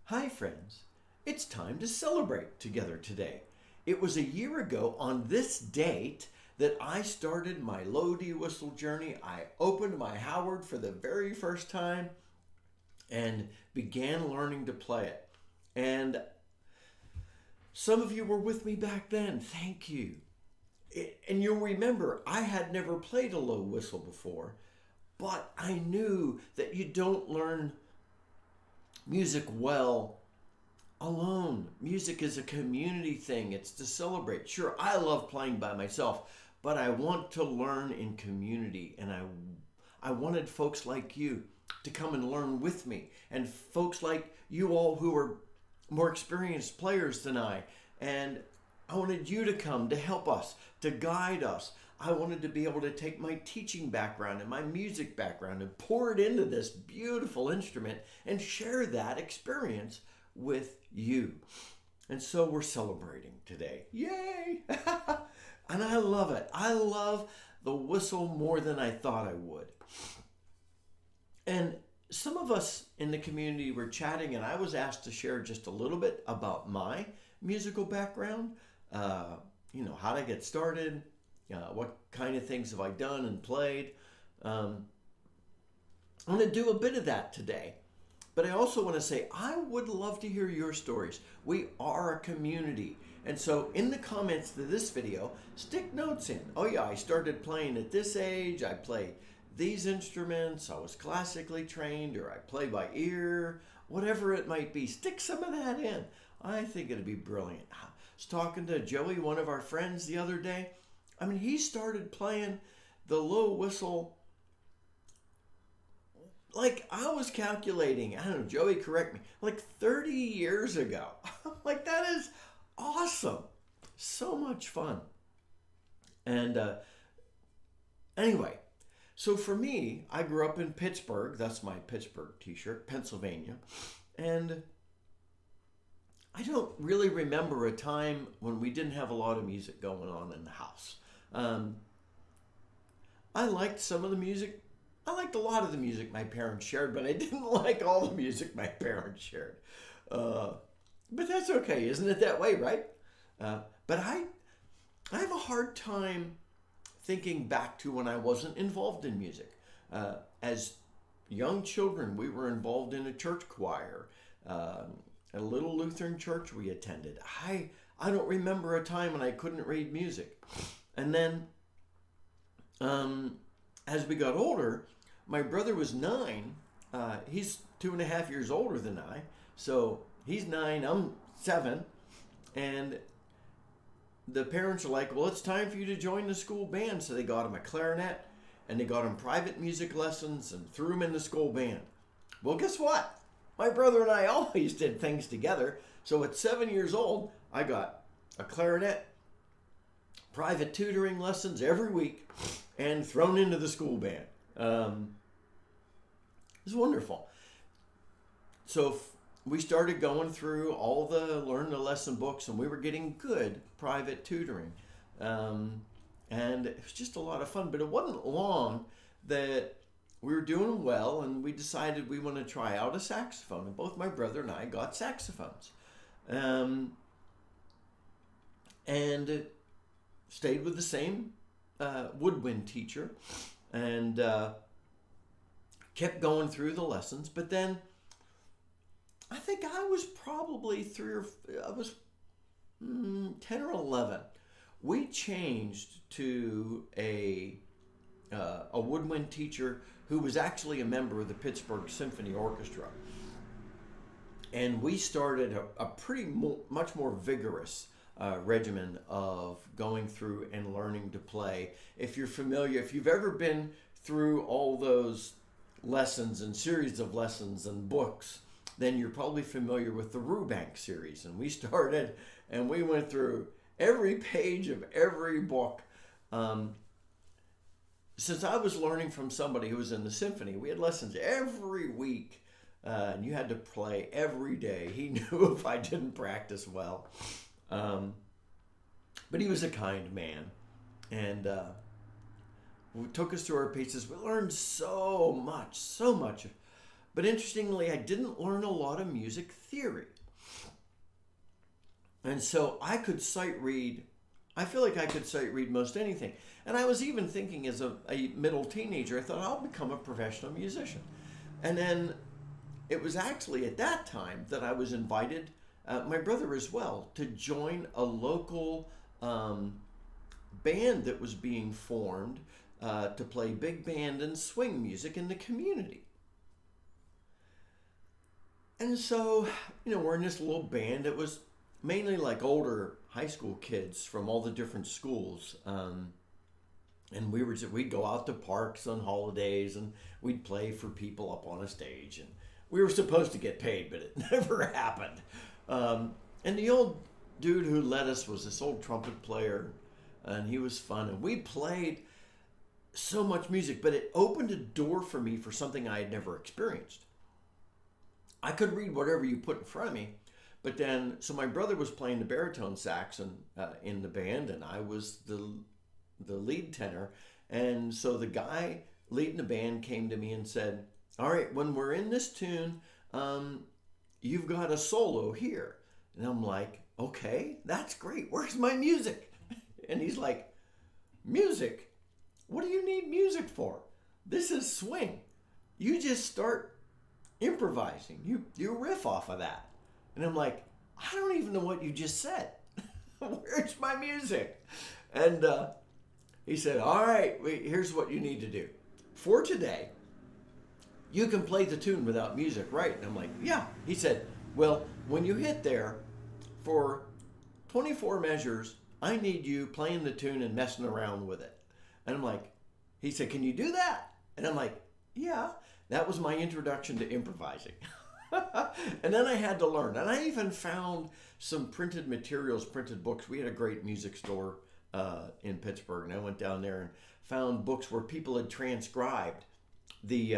Hi, friends. It's time to celebrate together today. It was a year ago on this date that I started my low D whistle journey. I opened my Howard for the very first time and began learning to play it. And some of you were with me back then. Thank you. And you'll remember, I had never played a low whistle before, but I knew that you don't learn music well alone. Music is a community thing. It's to celebrate. Sure, I love playing by myself, but I want to learn in community, and I wanted folks like you to come and learn with me, and folks like you all who are more experienced players than I, and I wanted you to come to help us, to guide us. I wanted to be able to take my teaching background and my music background and pour it into this beautiful instrument and share that experience with you. And so we're celebrating today. Yay! And I love it. I love the whistle more than I thought I would. And some of us in the community were chatting, and I was asked to share just a little bit about my musical background. How to get started, what kind of things have I done and played. I'm going to do a bit of that today. But I also want to say, I would love to hear your stories. We are a community. And so in the comments to this video, stick notes in. Oh yeah, I started playing at this age. I play these instruments. I was classically trained, or I play by ear, whatever it might be. Stick some of that in. I think it'd be brilliant. I was talking to Joey, one of our friends, the other day. I mean, he started playing the low whistle like I was calculating, I don't know, Joey, correct me, like 30 years ago. Like, that is awesome. So much fun. And anyway, so for me, I grew up in Pittsburgh. That's my Pittsburgh t-shirt, Pennsylvania. And I don't really remember a time when we didn't have a lot of music going on in the house. I liked some of the music. I liked a lot of the music my parents shared, but I didn't like all the music my parents shared. But that's okay, isn't it that way, right? But I have a hard time thinking back to when I wasn't involved in music. As young children, we were involved in a church choir, at a little Lutheran church we attended. I don't remember a time when I couldn't read music. And then as we got older, my brother was 9. He's 2.5 years older than I. So he's 9, I'm 7. And the parents are like, well, it's time for you to join the school band. So they got him a clarinet, and they got him private music lessons and threw him in the school band. Well, guess what? My brother and I always did things together. So at 7 years old, I got a clarinet, private tutoring lessons every week, and thrown into the school band. It was wonderful. So we started going through all the learn the lesson books, and we were getting good private tutoring. And it was just a lot of fun, but it wasn't long that we were doing well, and we decided we want to try out a saxophone, and both my brother and I got saxophones. And stayed with the same woodwind teacher, and kept going through the lessons. But then I think I was probably 10 or 11. We changed to a woodwind teacher who was actually a member of the Pittsburgh Symphony Orchestra. And we started a pretty much more vigorous regimen of going through and learning to play. If you're familiar, if you've ever been through all those lessons and series of lessons and books, then you're probably familiar with the Rubank series. And we started and we went through every page of every book. Since I was learning from somebody who was in the symphony, we had lessons every week, and you had to play every day. He knew if I didn't practice well. But he was a kind man, and took us through our paces. We learned so much But interestingly, I didn't learn a lot of music theory. And so I could sight read, I feel like I could sight read most anything. And I was even thinking as a middle teenager, I thought I'll become a professional musician. And then it was actually at that time that I was invited, my brother as well, to join a local band that was being formed to play big band and swing music in the community. And so, we're in this little band. It was mainly like older high school kids from all the different schools. And we'd go out to parks on holidays and we'd play for people up on a stage. And we were supposed to get paid, but it never happened. And the old dude who led us was this old trumpet player, and he was fun. And we played so much music, but it opened a door for me for something I had never experienced. I could read whatever you put in front of me, but then, so my brother was playing the baritone sax in the band, and I was the lead tenor. And so the guy leading the band came to me and said, all right, when we're in this tune, you've got a solo here. And I'm like, okay, that's great. Where's my music? And he's like, music? What do you need music for? This is swing. You just start improvising. You riff off of that. And I'm like, I don't even know what you just said. Where's my music? And he said, all right, here's what you need to do. For today, you can play the tune without music, right? And I'm like, yeah. He said, well, when you hit there, for 24 measures, I need you playing the tune and messing around with it. And I'm like, he said, can you do that? And I'm like, yeah. That was my introduction to improvising. And then I had to learn. And I even found some printed materials, printed books. We had a great music store in Pittsburgh, and I went down there and found books where people had transcribed the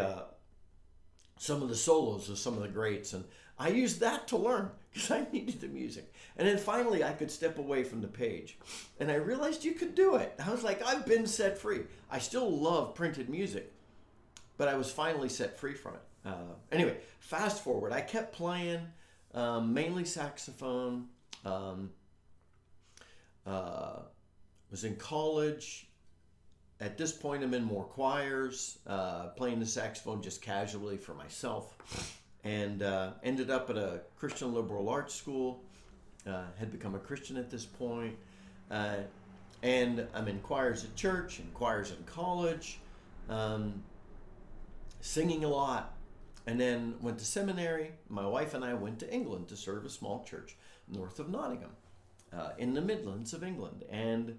some of the solos of some of the greats. And I used that to learn because I needed the music. And then finally I could step away from the page. And I realized you could do it. I was like, I've been set free. I still love printed music, but I was finally set free from it. Anyway, fast forward. I kept playing, mainly saxophone. Was in college. At this point, I'm in more choirs, playing the saxophone just casually for myself, and ended up at a Christian liberal arts school. Had become a Christian at this point, and I'm in choirs at church and choirs in college, singing a lot, and then went to seminary. My wife and I went to England to serve a small church north of Nottingham, in the Midlands of England, and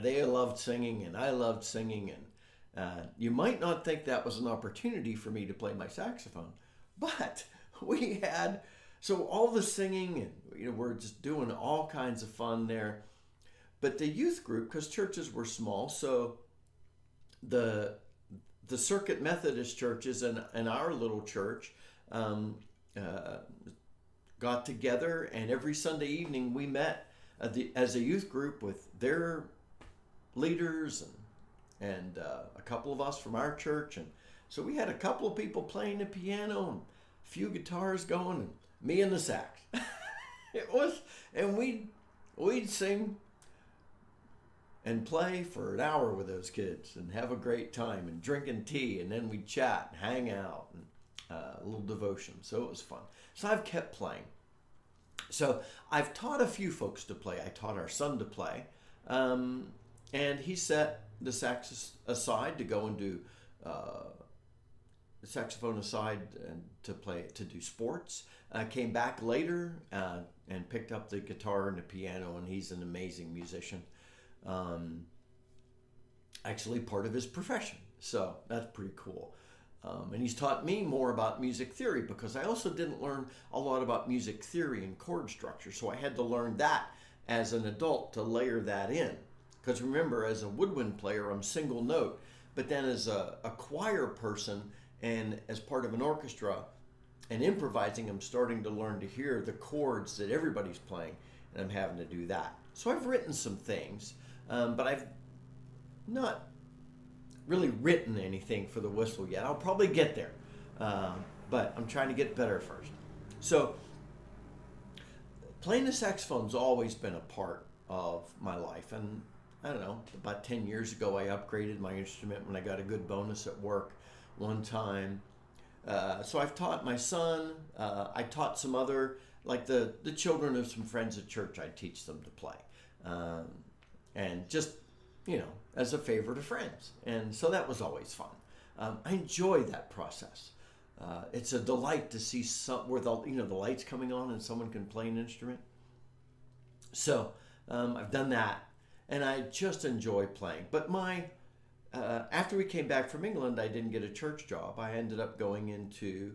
they loved singing and I loved singing, and you might not think that was an opportunity for me to play my saxophone, but we had, so all the singing and we're just doing all kinds of fun there. But the youth group, because churches were small, so the Circuit Methodist churches and our little church got together, and every Sunday evening we met as a youth group with their leaders and a couple of us from our church. And so we had a couple of people playing the piano and a few guitars going, and me and the sax. It was, and we'd sing and play for an hour with those kids and have a great time and drinking tea, and then we'd chat and hang out and a little devotion. So it was fun. So I've kept playing. So I've taught a few folks to play. I taught our son to play, and he set the sax aside to go and do the saxophone aside and to do sports. Came back later and picked up the guitar and the piano, and he's an amazing musician. Actually part of his profession, so that's pretty cool. And he's taught me more about music theory, because I also didn't learn a lot about music theory and chord structure, so I had to learn that as an adult to layer that in. Because remember, as a woodwind player, I'm single note, but then as a choir person and as part of an orchestra and improvising, I'm starting to learn to hear the chords that everybody's playing, and I'm having to do that. So I've written some things, but I've not really written anything for the whistle yet. I'll probably get there, but I'm trying to get better first. So, playing the saxophone's always been a part of my life, and I don't know, about 10 years ago I upgraded my instrument when I got a good bonus at work one time. So I've taught my son, I taught some other, like the children of some friends at church, I teach them to play. And just, as a favor to friends. And so that was always fun. I enjoy that process. It's a delight to see where the lights coming on and someone can play an instrument. So I've done that, and I just enjoy playing. But after we came back from England, I didn't get a church job. I ended up going into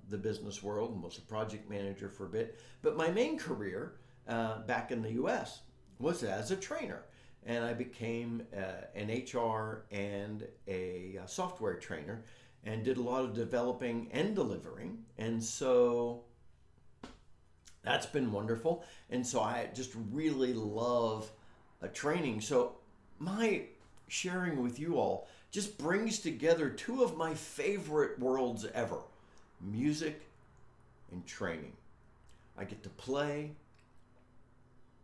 the business world and was a project manager for a bit. But my main career back in the U.S. was as a trainer. And I became an HR and a software trainer and did a lot of developing and delivering. And so that's been wonderful. And so I just really love training. So my sharing with you all just brings together two of my favorite worlds ever: music and training. I get to play,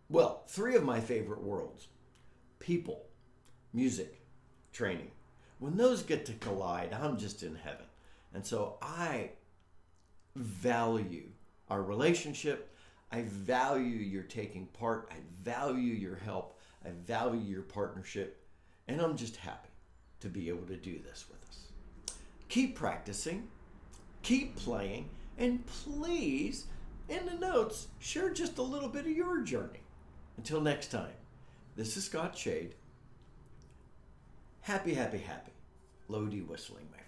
well, three of my favorite worlds: people, music, training. When those get to collide, I'm just in heaven. And so I value our relationship. I value your taking part. I value your help. I value your partnership. And I'm just happy to be able to do this with us. Keep practicing, keep playing, and please, in the notes, share just a little bit of your journey. Until next time, this is Scott Shade. Happy, happy, happy Lodi whistling, my friend.